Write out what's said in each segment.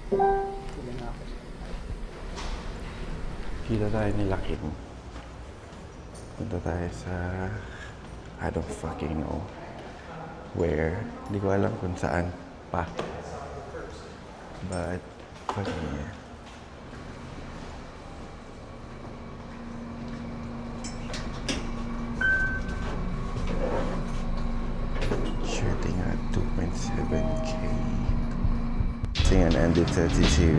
Kita tayo nila Kim. Punta tayo sa... I don't fucking know where. Hindi ko alam kung saan pa. But, fucking yeah. Shooting at 2.7K. Kasi nga na-ended sa today.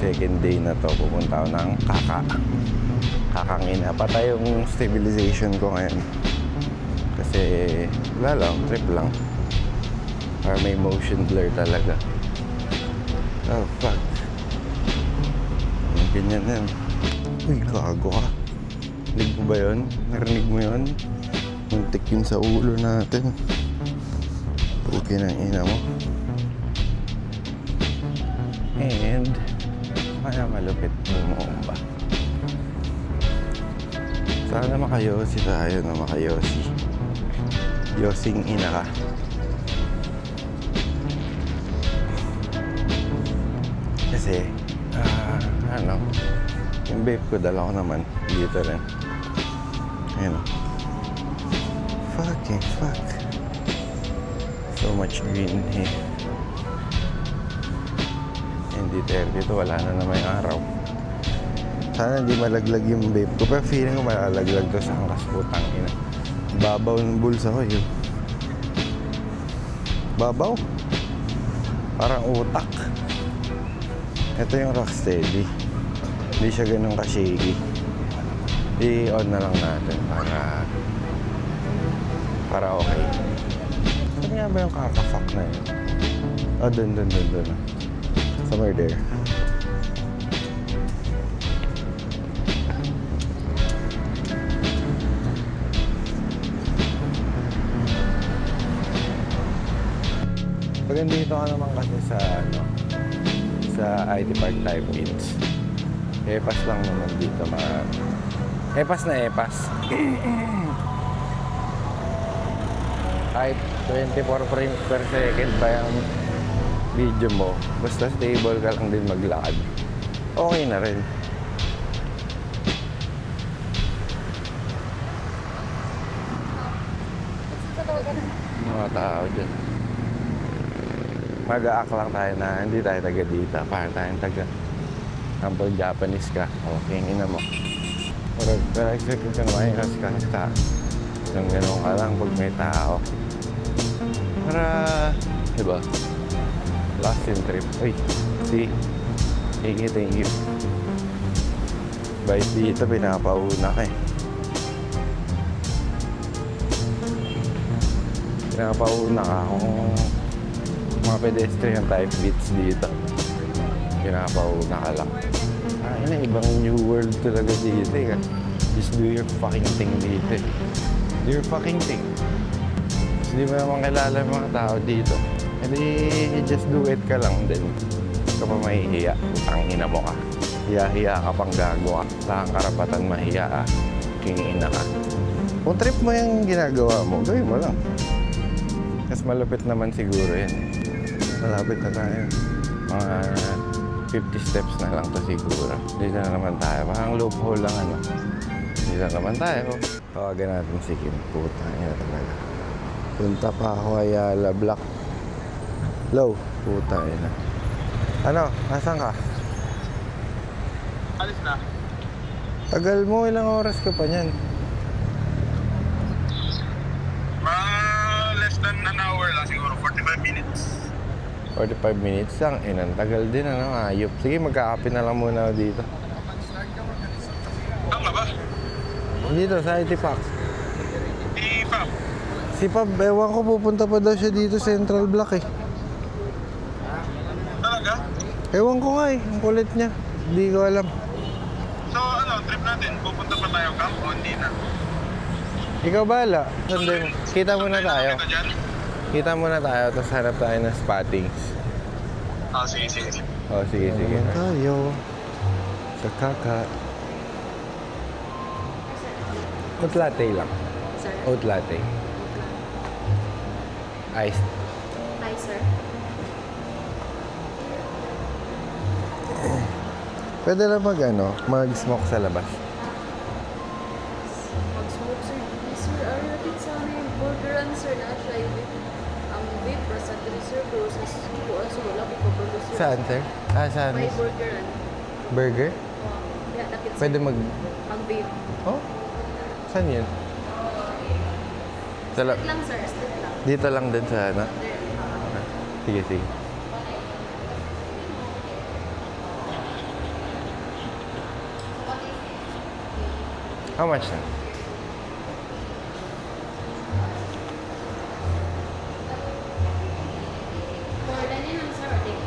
Second day na to, pupunta ako ng kakangina. Patay yung stabilization ko ngayon. Kasi wala lang, trip lang. Para may motion blur talaga. Oh, fuck. Yung ganyan yan. Uy, gago ka. Narinig mo ba yun? Narinig mo yun? Muntik yun sa ulo natin. Puki ng ina mo. And kaya malupit bumuomba. Sana makayosi tayo na makayosi. Yosing ina ka. Kasi yung vape ko dala ko naman dito rin. Ayun o. Fucking fuck. So much green here. Hindi dito wala na naman yung araw. Sana hindi malaglag yung vape ko. Pero feeling ko malalaglag to sa angkas, putang ina. Babaw ng bulsa ko yun. Babaw? Parang utak. Ito yung Rocksteady. Hindi siya ganun ka-shaky. I-on na lang natin para okay. Saan nga ba yung kaka-fuck na yun? Oh, dun. Somewhere there. Pag nandito ka naman kasi sa IT Park Type Beats, epas lang naman dito epas na epas. Kahit 24 frames per second pa yung video mo, basta stable ka lang din maglakad, okay na rin. Mga tao dyan. Mag-a-act lang tayo na hindi tayo taga dito. Parang tayong taga sample Japanese ka. Okay, ina mo. Pero expect ko kang mainas ka sa yung gano'n ka lang pag may tao. Para, diba? Last in trip. Uy, see? Thank you. Bahit dito, pinapauna ka eh. Pinapauna ka kung mga pedestrian type beats dito. Pinapauna ka lang. Ay na, ibang new world talaga dito eh. Just do your fucking thing dito. Do your fucking thing. Hindi mo naman kilala yung mga tao dito. Hindi, just do it ka lang din. Ka pa mahihiya. Ang ina mo ka. Hiya-hiya ka pang gago ka. Wala kang karapatan mahiya ka. King-ina ka. Kung trip mo yung ginagawa mo, gawin mo lang. Kasi malupit naman siguro yan. Malapit na tayo. Mga 50 steps na lang to siguro. Dito na naman tayo. Parang loophole lang Dito na naman tayo. Tawagan natin si Kim. Puta niya talaga. Punta pa ako kay Black. Low. Puta niya. Ano? Nasaan ka? Alis na. Tagal mo. Ilang oras ka pa niyan? Less than an hour lang siguro. 45 minutes. 45 minutes lang. Tagal din ayop. Sige, magkakape na lang muna ako dito. Tama ba? Dito sa IT Park. Si Fab. Si Pab, ewan ko, pupunta pa daw siya dito Central Block eh. Talaga? Ewan ko nga eh, ang kulit niya. Hindi ko alam. So trip natin. Pupunta pa tayo camp o hindi na? Ikaw bahala. Sandin, kita muna tayo. Kita dyan? Kita muna tayo, tapos hanap tayo ng spottings. Sige. Oh, sige. Tayo. Sa kaka. Oat latte lang. Sir? Oat latte. Iced. Hi, sir. Pwede lang mag-smoke sa labas. Mag-smoke, sir. Sir, araw sa amin. Burgeran, sir, na siya yung ang vape, basta dito, sir, pero sa sukuan, so wala ko pabago, sir. Saan, sir? Saan? May burgeran. Burger? Kaya takit, sir. Pwede Ang vape. Oh? Saan yun? Street lang, sir. Street lang. Dito lang din sa ano? There. Sige, sige. How much na? For dine-in lang, sir, or take?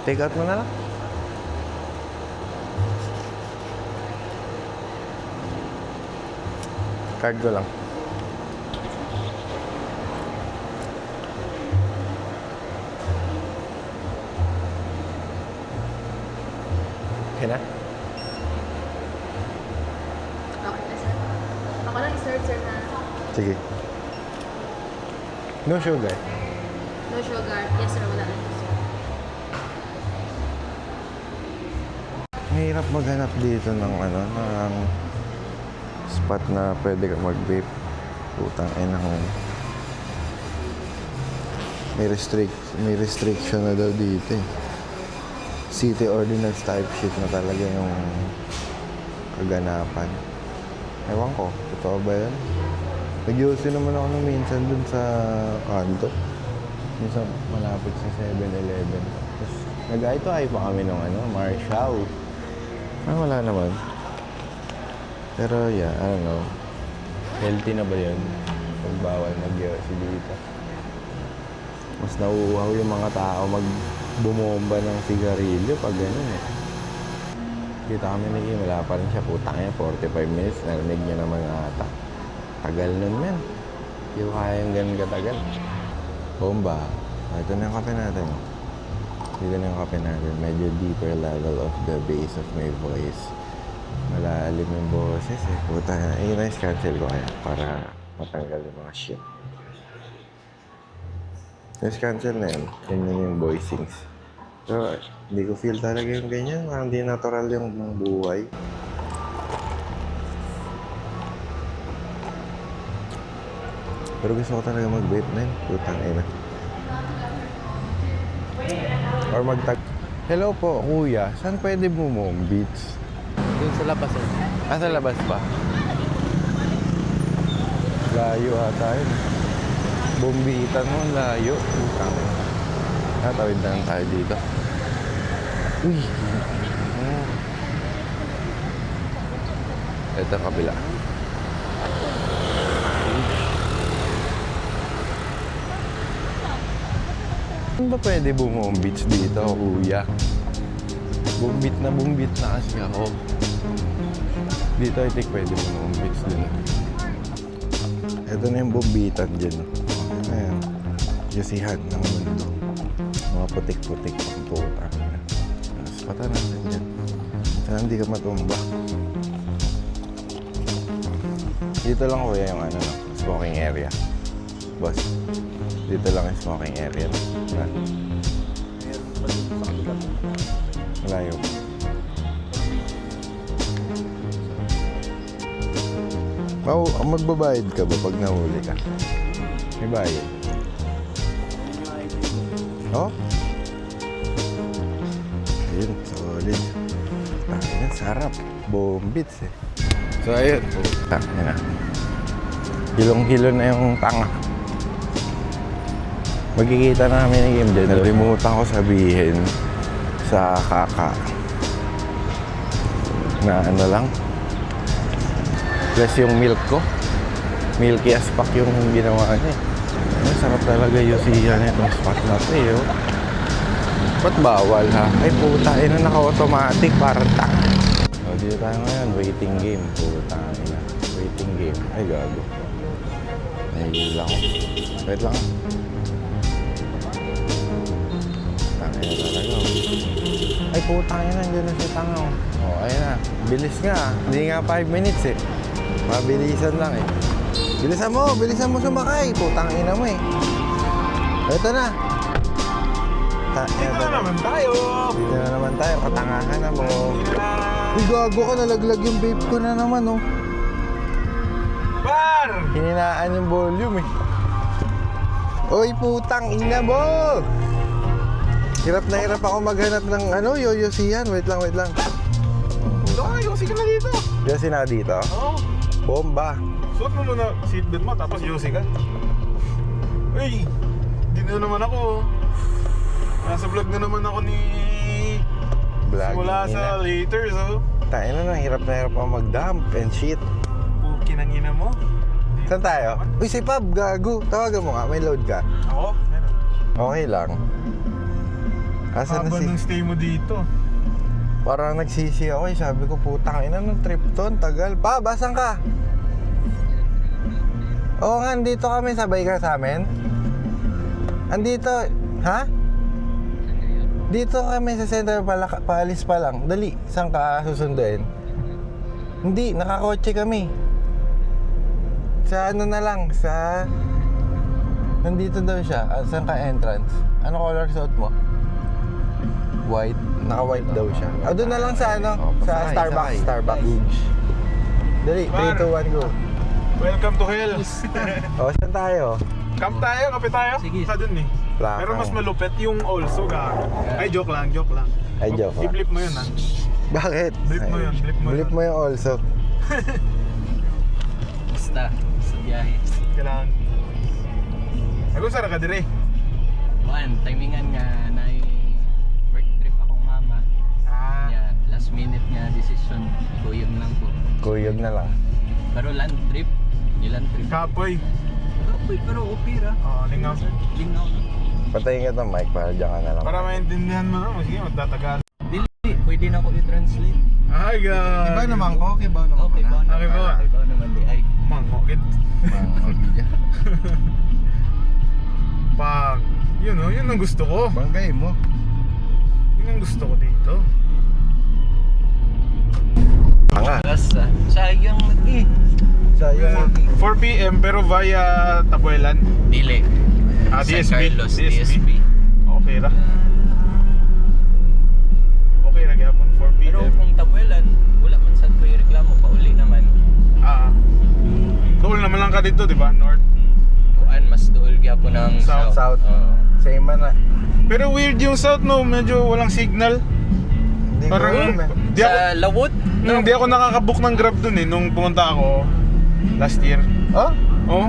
Take out mo na lang. Card ko lang. Okay na? Okay na, sir. Ako lang i-serve, sir, na Sige. No sugar. no sugar. Yes, sir, wala na, sir. Mahirap maghanap dito ng ng spot na pwede ka mag-vape. Putang ina ko. May restriction na daw dito eh. City ordinance type shit na talaga yung kaganapan. Ewan ko, totoo ba yan? Nag-yosi naman ako nung minsan dun sa kanto. Yung sa malapit sa 7-Eleven. Tapos nag-ay-to-ay pa kami nung Marshall. Wala naman. Pero yeah, I don't know. Healthy na ba yun? Pag bawal mag-yosi dito. Mas nauuhaw yung mga tao bumomba ng sigarilyo pag gano'n eh. Kita kami ni Kim, wala pa rin siya. Putang niya, 45 minutes. Narinig niya naman ata. Tagal nun yan. Hindi ko kaya yung ganun katagal. Bomba. Ito na yung kape natin. Dito na yung kape natin. Medyo deeper level of the bass of my voice. Malalim yung boses eh. Puta na. Nice cancel ko kaya para matanggal yung mga shit. Nice cancel na yun. Ganyan yung voicings. Pero hindi ko feel talaga yung ganyan. Parang di natural yung buhay. Pero gusto ko talaga mag-vape na yun. Putang ina. Or Hello po, kuya. Saan pwede bumom beats? Doon sa labas eh. Sa labas pa? Layo ata yun. Bumbitan mo, layo. Putang ina. Tawid na lang tayo dito. Uy! Ito kabila. Saan ba pwede bumombits dito, kuya? Bumbit na kasi ako. Dito I think pwede bumombits din. Ito na yung bumbitan dyan. Ayan. Yasihan ng mundo. Mga putik-putik ang puta. Tapos pata natin dyan. Sana hindi ka matumba. Dito lang kuya yung smoking area. Boss, dito lang yung smoking area. Malayo pa. Magbabayad ka ba pag nahuli ka? May bayad. Oh? Ayun, solid. Ayun, sarap. Bombits eh. So ayun. Ayun na. Hilong-hilo na yung tanga. Magkikita na kami ni Kim dyan. Nalimutan ko sabihin sa kaka na lang. Plus yung milk ko. Milky as fuck yung ginawa niya. Sarap talaga yung siya na itong spot na ito eh. Oh. Ba't bawal ha? Ay puta, ina naka-automatic parang tanga. O, dito tayo ngayon, waiting game. Puta, ina. Waiting game. Ay gago. Nahihila ko. Wait lang. Tanga na talaga. Ay puta, ina. Nandiyan na si tanga. O, ayun na. Bilis nga. Hindi nga 5 minutes eh. Mabilisan lang eh. Bilisan mo sumakay. Putang ina mo eh. Ito na. Dito na naman tayo. Dito na naman tayo, katangahan na mo. Ah, Uy, gago ka, nalaglag yung vape ko na naman, oh. Par! Hininaan yung volume, eh. Uy, putang ina mo! Hirap na hirap ako maghanap ng yoyosihan. Wait lang. Ayusin ka na dito. Yosi na dito? Oo. Bomba. Suot mo muna seatbelt mo, tapos yosi ka. Uy, di na naman ako. Nasa vlog na naman ako ni... Vlogging Simula sa later, so... Tayo na, hirap ako mag-dump and shit. Pukin ang ina mo. Saan tayo? Uy, si Pab, gago. Tawagan mo nga, may load ka. Ako? Meron. Okay lang. Asan na Haba si... ng stay mo dito. Parang nagsisi ako eh. Sabi ko, putang ina ng trip to. Ang tagal. Pa, basan ka? Oo nga, andito kami. Sabay ka sa amin? Andito. Ha? Dito kami sa center pala, paalis pa lang. Dali, saan ka susunduin? Hindi, nakakotse kami. Sa ano na lang, sa... Nandito daw siya. Saan ka entrance? Ano color suot mo? White. Naka-white daw siya. Doon na lang sa ano? Sa Starbucks. Starbucks. Dali, 3, 2, 1, go. Welcome to hell. O, saan tayo? Camp tayo, kape tayo. Sige. Sa dun eh. Plaka. Pero mas malupit yung also gago. Ay, joke lang. Ay, joke lang. I-blip mo yun, ha? Bakit? Blip mo yun, blip mo Blip yun. mo yung also. Basta, sa biyahe. Kailangan. Ako sara ka dire. Juan, timingan nga na work trip akong mama. Ah. Yeah, last minute nga decision, kuyog lang po. Kuyog na lang. Pero land trip, land trip. Kapoy. Uy, pero opera. Lingaw. Lingaw. Patayin ka itong mic para dyan ka na lang. Para maintindihan mo na. Sige, magtatagal. Dili, pwede na ako i-translate. Ay, God. Kibaw naman ko. Kibaw naman Okay, ko ba na. naman? Okay ba? Okay ba naman di ay. Mangokit. Mga Pag. Yun o, yun ang gusto ko. Banggay mo. Yun ang gusto ko dito. Tanga. Basta, sayang lagi. Sayang. 4 PM pero via Tabuelan. Dili. Ah, San DSB. Carlos, DSB. DSB. Okay ra. Okay ra gyapon 4 PM. Pero kung tabuelan, wala man sad ko reklamo, pauli naman. Ah. Doon naman lang ka dito, di ba? North. Kuan, mas duol gyapon ng South. South. Oo. Same man na. Pero weird yung South, no? Medyo walang signal. Hindi ko Parang alam eh. di ako, Sa Lawot? hindi ako nakakabook ng Grab dun eh nung pumunta ako last year. Oh? Oh.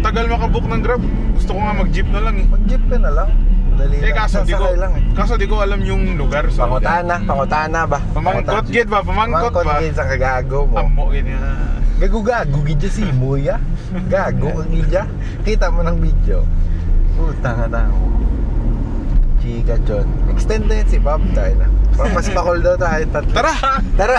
Tagal makabook ng Grab. Gusto ko nga mag-jeep na lang eh. Mag-jeep ka na lang. Dali lang. Kaso di ko Sasakay lang eh. kaso di ko alam yung lugar. So, Pangutana ba? Pamangkot gid ba? Pamangkot ba? gid sa kagago mo. Ammo gid nga. Gago gidya si Muya. Gago gidya. Kita mo ng video. Puta nga na. Chika John. Extend na yun si Bob tayo na. Papaspakol daw tayo. Tara! Tara!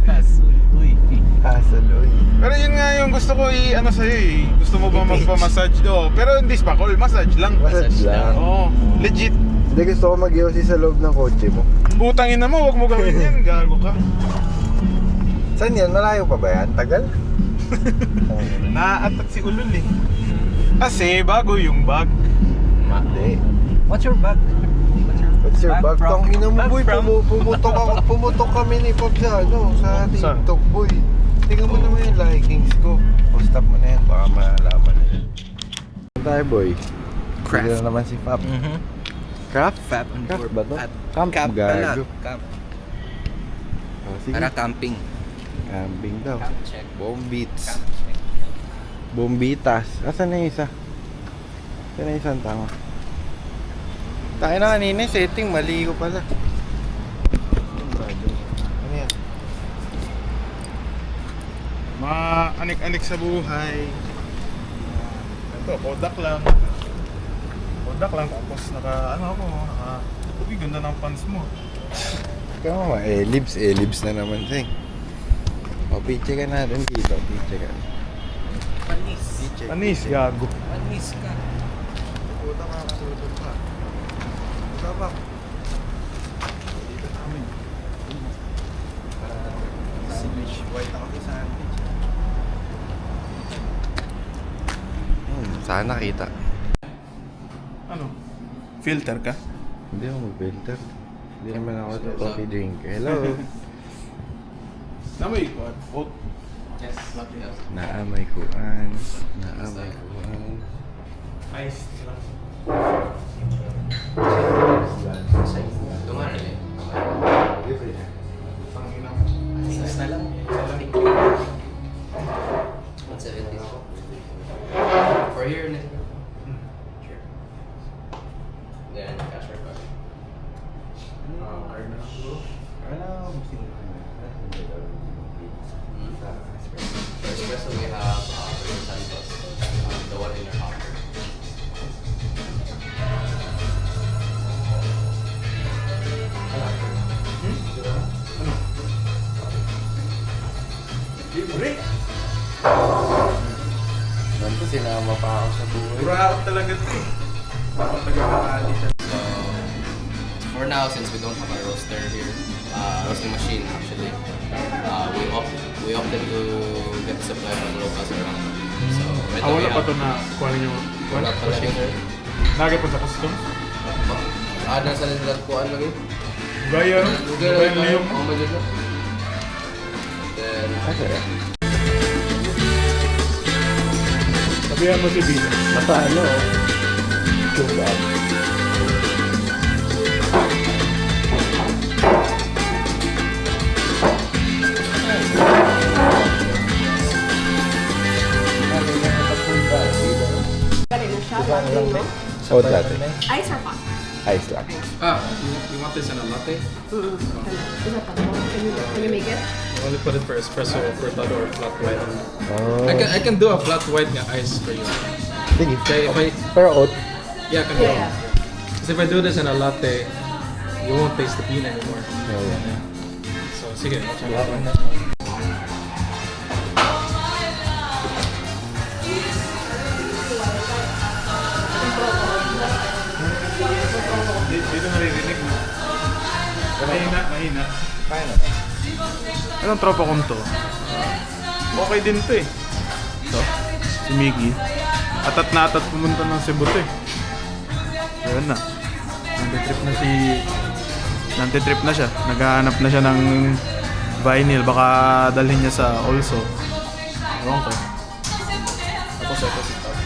Asul, uy. Hassle, uy. Pero yun nga yung gusto ko ano sa'yo eh. Gusto mo ba magpa-massage do? Pero hindi spakol, massage lang. Massage lang. Oo, legit. Hindi gusto ko mag-yosi sa loob ng kotse mo. Putangin na mo, wag mo gawin yan. Gago ka. Saan yan? Malayo pa ba yan? Tagal? Na-attack si Ulul eh. Kasi bago yung bag. Hindi. What's your bag? What's your bag? from? Tang ina mo Bag boy, from? pumutok kami ni Pop sa ano, sa Saan? TikTok boy. Tingnan mo naman yung likings ko. O stop mo na yan, baka malaman na yan. Saan tayo boy? Craft. Sino na naman si Pop? Craft? Fat on Craft board. ba to? At Camp, camp gago. pala. Camp. Oh, sige. Para camping. Camping daw. Camp check. Bombits. Camp check. Bombitas. Asan na yung isa? Asan na yung isang tanga? Tayo na kanina, setting. Mali ko pala. Ano yan? Maanik-anik sa buhay. Ito, Kodak lang. Kodak lang, tapos uy, ganda ng pants mo. Kama elibs na naman siya. O, picture ka natin dito. Picture ka. Panis. Picture. Anis, gago. Panis ka. Puta ka, kasulod pa. Puta pa. Dito namin. Sandwich. White ako sa sandwich. Sana kita. Ano? Filter ka? Hindi ako mag-filter. Hindi naman ako coffee drinker. Hello. Namoy ko. Oat. Yes, latte house. Naamay kuan. Naamay kuan. Ice. Tumaran eh. Pangina. Size na lang. 170. For here, ne? Sure. Then, cash or card? Card na lang bro. For espresso, we have Fernando Santos, the one in your hopper. Libre. Nanto sinama pa ako sa buhay. Buraot talaga ito eh. Bakit taga-kakali siya? So, for now, since we don't have a roaster here, roasting machine actually, we opted to get supply from locals around. So, right now we Wala pa have, ito na kuha ninyo. wala talaga sir. Lagi po sa custom. Nasa nila kuhaan lagi. Gaya no? Google Gaya lang na tayo. yung... Oh, medyo na. Then, Kasi, Sabihan mo si Bina. basta ano, chupa. Kanina siya, latte, no? Oat latte. Ice or hot? Ice lang. You want this in a latte? Is that can you make it? Only put it for espresso, cortado, or flat white. Oh. I can do a flat white nga ice for you. Sige. Okay, if I Pero oat. yeah, I can do Yeah, it. Because if I do this in a latte, you won't taste the bean anymore. Oh, yeah. So sige, I'll try that one. Dito naririnig mo. Mahina. Kaya na. Anong tropa kong to? Okay din to eh. So, si Miggy. Atat na atat pumunta ng Cebu to eh. Ayun na. Nantitrip na siya. Naghahanap na siya ng vinyl. Baka dalhin niya sa also. Ewan ko. Tapos ito si Top.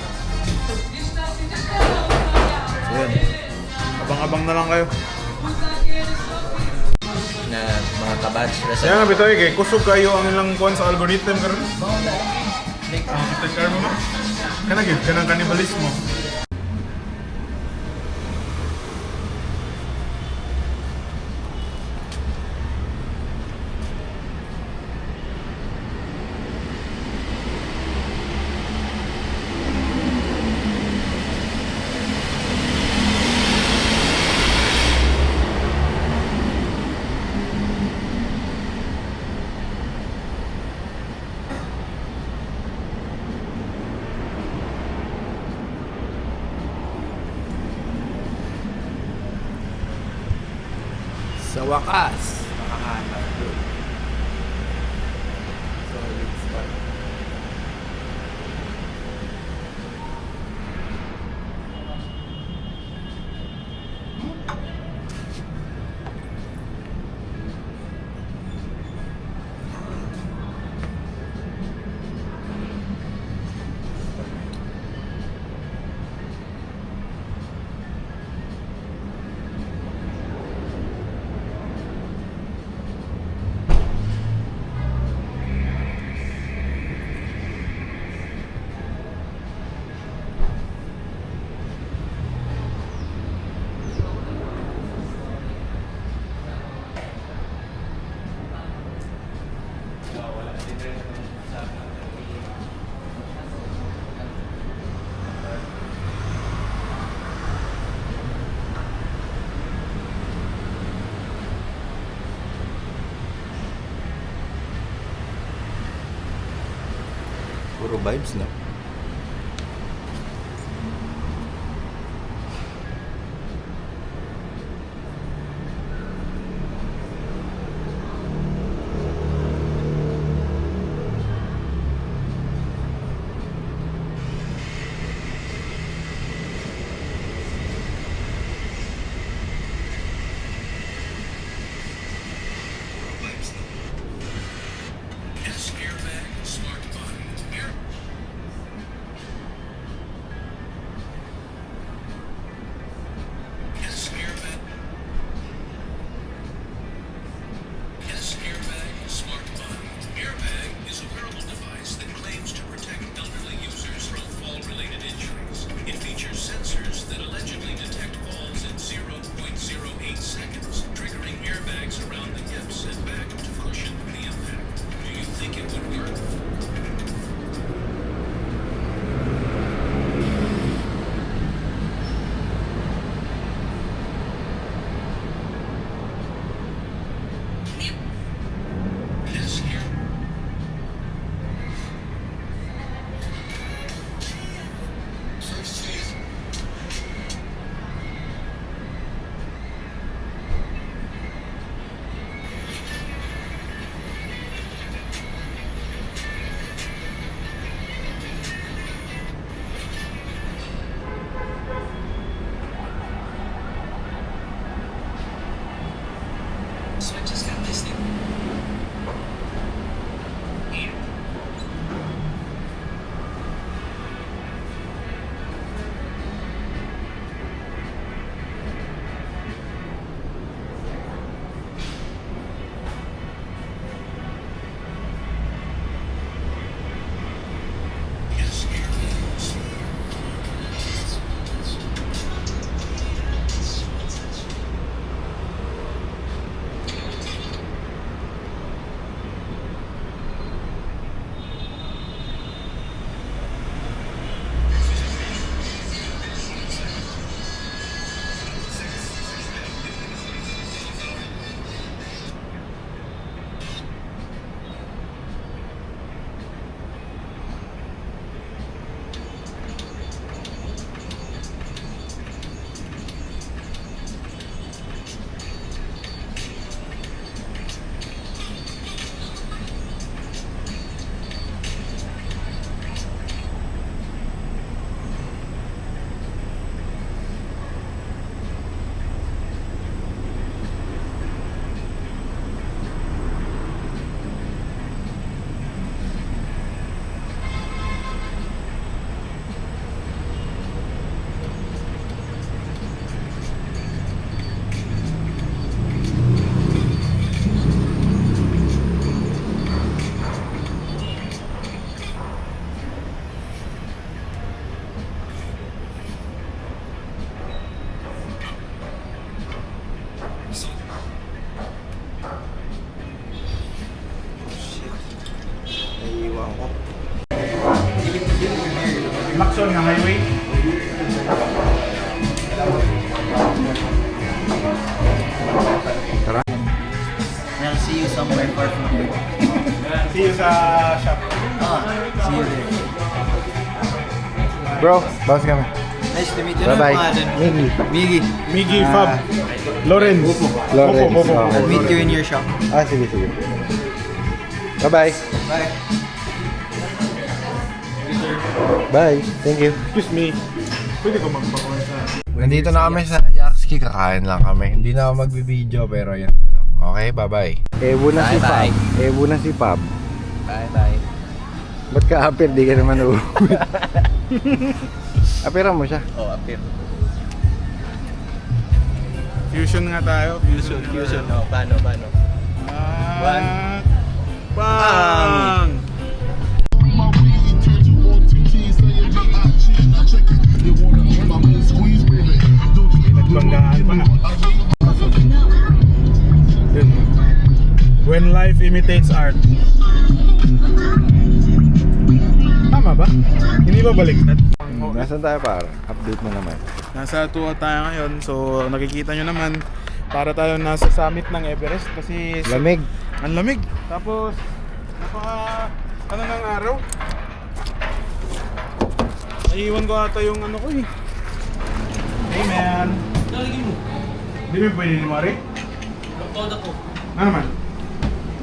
So yun. Abang-abang na lang kayo. na mga kabatch recipe. Kaya nga bitaw kay kusog kayo ang ilang kuan sa algorithm karon. Kita karon mo. Kana gyud kanang kannibalismo. Sa wakas. Nakakahanap doon. Solid spot. Puro vibes na. junction ng highway. I'll see you somewhere far from here. See you sa shop. See you there. Bro, bounce kami. Nice to meet you. Bye-bye. Ano yung pangalan? Miggy. Miggy. Miggy, Fab, Lawrence. Lawrence, Popo, okay. I'll meet you in your shop. Sige, sige. Bye-bye. Bye. Bye. Thank you. Excuse me. Pwede ko magpakuha sa... Nandito na kami sa Yakski, kakain lang kami. Hindi na ako magbibideo pero yan. Okay, bye-bye. Evo na si Pab. Evo na si Pab. Bye-bye. Ba't ka apir? Di ka naman uuwi. Apiran mo siya. Oh, appear. Fusion nga tayo. Fusion. Oh, paano? One. Bang! Nagbanggaan pa nga. Yun. When life imitates art. Tama ba? Hindi ba baliktad? Nasaan tayo para? Update mo naman. Nasa Tua tayo ngayon. So nakikita nyo naman, para tayo nasa summit ng Everest kasi Lamig. ang lamig. Tapos ano ng araw? Naiiwan ko ata yung ano ko eh. Hey man. Lalagyan mo. Hindi mo pwede ni Mari? Nagpawad ako. Ano naman?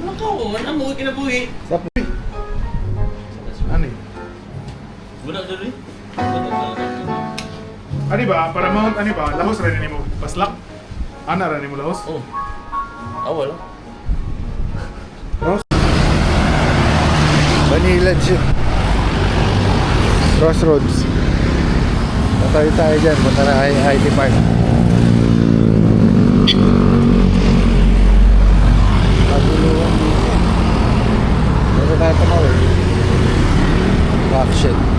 Ano mo? Kinabuhi. Ano eh? Wala dali. Ano ba? Para mount ano ba? Lahos rin mo. Paslak? Ana rin mo lahos? Oh. Wala. Vanilla Chip. Crossroads. Tatayo tayo dyan. Punta na kay IT Park. Paguluan dito. Meron tayo tumawin. Fuck shit.